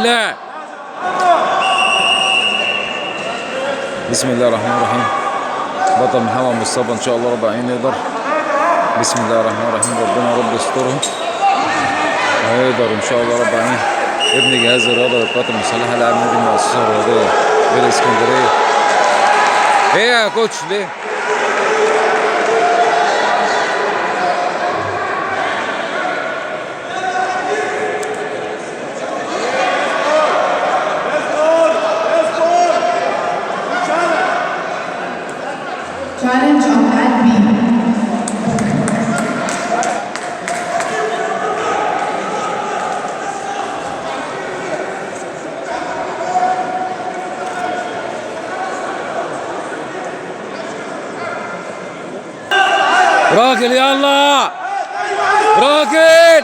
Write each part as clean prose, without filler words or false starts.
لا. بسم الله الرحمن الرحيم. بطل محمد مصطفى ان شاء الله رب العالمين يقدر. بسم الله الرحمن الرحيم. ربنا رب يسترهم وهيقدر ان شاء الله رب العالمين. ابن جهاز الرياضه للقوات المسلحه لاعب نادي المؤسسه الرياضيه بالاسكندريه. ايه يا كوتش ليه؟ Challenge on mat B. راجل يلا راجل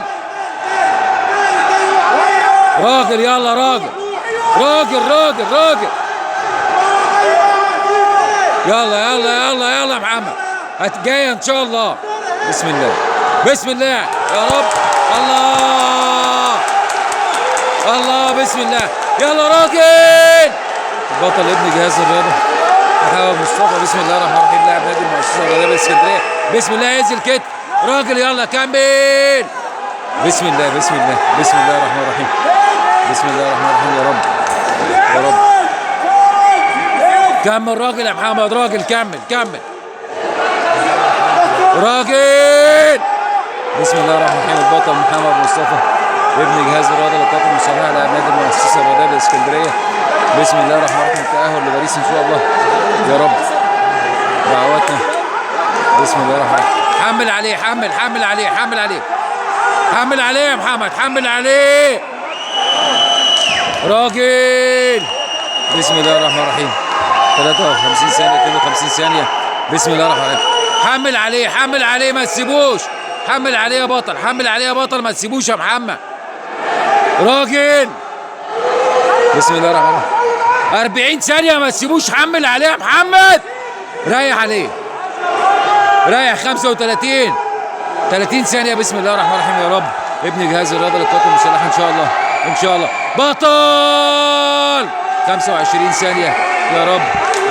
راجل يلا راجل راجل راجل راجل يلا يلا يلا يلا يا محمد هتجاي ان شاء الله. بسم الله بسم الله يا رب. الله الله بسم الله يلا راجل. البطل ابن جهاز الرياضه محمد مصطفى. بسم الله الرحمن الرحيم. لاعب نادي المؤسسه الرياضيه بالاسكندريه. بسم الله ينزل كده راجل يلا كمل. بسم الله بسم الله بسم الله الرحمن الرحيم. بسم الله الرحمن الرحيم. يا رب يا رب كمل راجل يا محمد. راجل كمل كمل راجل. بسم الله الرحمن الرحيم. البطل محمد مصطفى ابن جهاز الرياضه للقوات المسلحه لاعب نادي المؤسسه الرياضيه بالاسكندريه. بسم الله الرحمن الرحيم. تأهل لباريس ان شاء الله يا رب. دعواتنا. بسم الله الرحمن الرحيم. حمل عليه حمل عليه حمل عليه حمل عليه يا محمد. حمل عليه راجل. بسم الله الرحمن الرحيم. 53 ثانية 52 ثانية. بسم الله الرحمن الرحيم. حمل عليه ما تسيبوش. حمل عليه يا بطل. حمل عليه يا بطل ما تسيبوش يا محمد. راجل. بسم الله الرحمن الرحيم. 40 ثانية ما تسيبوش. حمل عليه يا محمد. ريح عليه. ريح 35 30 ثانية. بسم الله الرحمن الرحيم. يا رب. ابن جهاز الرياضة للقوات المسلحة ان شاء الله ان شاء الله. بطل 25 ثانية يا رب.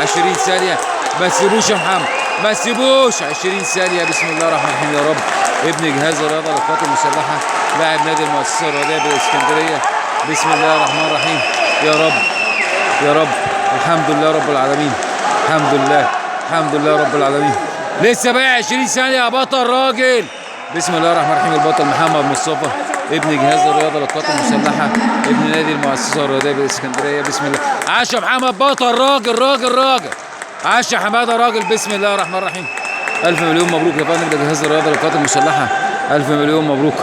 20 ثانية ما تسيبوش يا محمد ما تسيبوش. 20 ثانية. بسم الله الرحمن الرحيم. يا رب. ابن جهاز الرياضة للقوات المسلحة لاعب نادي المؤسسة الرياضية بالاسكندرية. بسم الله الرحمن الرحيم. يا رب يا رب. الحمد لله رب العالمين. الحمد لله الحمد لله رب العالمين. لسه بقى 20 ثانية يا بطل راجل. بسم الله الرحمن الرحيم. البطل محمد مصطفى ابن جهاز الرياضة للقوات المسلحة ابن نادي المؤسسة الرياضية بالاسكندرية. بسم الله. عاش يا محمد بطل راجل راجل راجل. عاش يا حمادة راجل. بسم الله الرحمن الرحيم. ألف مليون مبروك يا فندم لجهاز الرياضة للقوات المسلحة. ألف مليون مبروك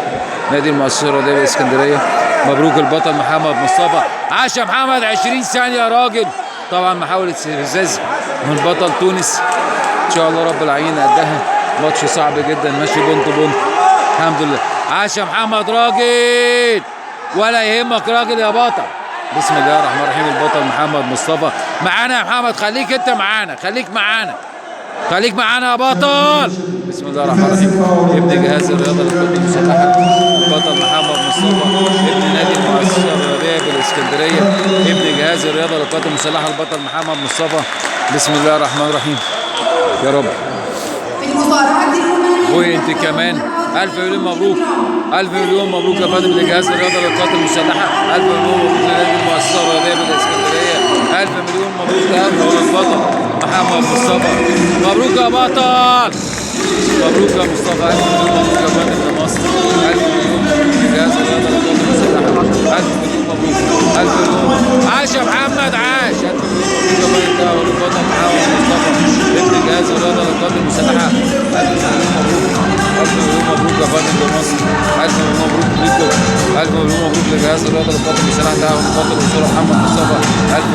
نادي المؤسسة الرياضية بالاسكندرية. مبروك البطل محمد مصطفى. عاش يا محمد. 20 ثانية يا راجل. طبعا محاولة استفزاز من بطل تونس ان شاء الله رب العالمين قدها. ماتش صعب جدا ماشي بونت بونت. الحمد لله. عاش يا محمد راجل ولا يهمك راجل يا بطل. بسم الله الرحمن الرحيم. البطل محمد مصطفى معانا يا محمد. خليك انت معانا. خليك معانا خليك معانا يا بطل. بسم الله الرحمن الرحيم. ابن جهاز الرياضه للقوات المسلحه البطل محمد مصطفى ابن نادي المؤسسه الرياضيه بالاسكندريه. ابن جهاز الرياضه للقوات المسلحه البطل محمد مصطفى. بسم الله الرحمن الرحيم. يا رب. وانت كمان. ألف مليون مبروك. ألف مليون مبروك يا فندم لجهاز الرياضه للقوات المسلحه. ألف مليون مبروك لنادي المؤسسه الرياضيه بالاسكندريه. ألف مليون مبروك لأهل البطل محمد مصطفى. مبروك يا بطل. مبروك يا مصطفى. ألف مليون مبروك يا فندم لمصر. ألف مليون مبروك لجهاز الرياضه للقوات المسلحه. ألف مليون مبروك. ألف مليون. عاش يا محمد عاش. ألف مليون مبروك يا فندم للبطل محمد مصطفى ابن جهاز الرياضه للقوات المسلحه. ألف مليون مبروك. ألف مليون مبروك يا فندم لمصر. ألف مليون مبروك ليكم. ألف مليون مبروك لجهاز الرياضه للقوات المسلحه. البطل الأسطورة محمد مصطفى. ألف